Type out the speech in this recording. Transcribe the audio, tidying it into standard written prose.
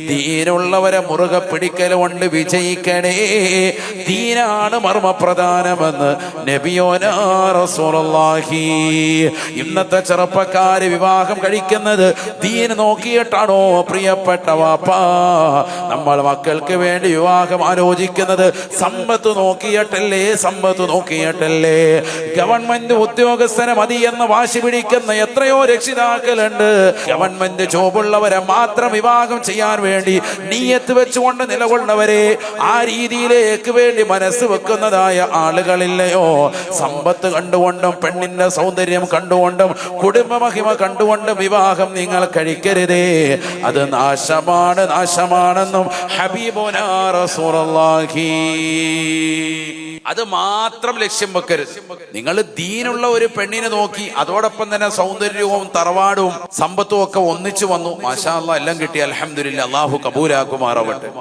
ദീനുള്ളവരെ മുറുകെ പിടിക്കൽ കൊണ്ട് വിജയിക്കണേ. ദീനാണ് മർമ്മപ്രധാനമെന്ന് നബിയോനാ റസൂലുള്ളാഹി. ഇന്നത്തെ ചെറുപ്പക്കാര് വിവാഹം കഴിക്കുന്നത് ദീൻ നോക്കിയിട്ടാണോ? പ്രിയപ്പെട്ട വാപ്പാ, നമ്മൾ മക്കൾക്ക് വേണ്ടി വിവാഹം ആലോചിക്കുന്നത് സമ്പത്ത് നോക്കിയിട്ടല്ലേ? സമ്പത്ത് നോക്കിയിട്ടല്ലേ? ഗവൺമെന്റ് ഉദ്യോഗസ്ഥനെ മതി എന്ന് വാശി പിടിക്കുന്ന എത്രയോ രക്ഷിതാക്കളുണ്ട്. ഗവൺമെന്റ് ജോബുള്ളവരെ മാത്രം വിവാഹം ചെയ്യാൻ വേണ്ടി നിയ്യത്ത് വെച്ചുകൊണ്ട് നിലകൊള്ളവരെ, ആ രീതിയിലേക്ക് വേണ്ടി മനസ്സ് വെക്കുന്നതായ ആളുകളില്ലയോ? സമ്പത്ത് കണ്ടുകൊണ്ടും പെണ്ണിന്റെ സൗന്ദര്യം കണ്ടുകൊണ്ടും കുടുംബ മഹിമ കണ്ടുകൊണ്ടും വിവാഹം നിങ്ങൾ കഴിക്കരുതേ. അത് നാശമാണ്, നാശമാണെന്നും ഹബീബുനാ റസൂലുള്ളാഹി. അത് മാത്രം ലക്ഷ്യം വെക്കരുത്. നിങ്ങൾ ദീനുള്ള ഒരു പെണ്ണിനെ നോക്കി അതോടൊപ്പം തന്നെ സൗന്ദര്യവും തറവാടും സമ്പത്തും ഒക്കെ ഒന്നിച്ചു വന്നു. മാഷാ അല്ലാഹ്, എല്ലാം കിട്ടി, അൽഹംദുലില്ലാഹ്. അല്ലാഹു കബൂലാക്കുമാറാവട്ടെ.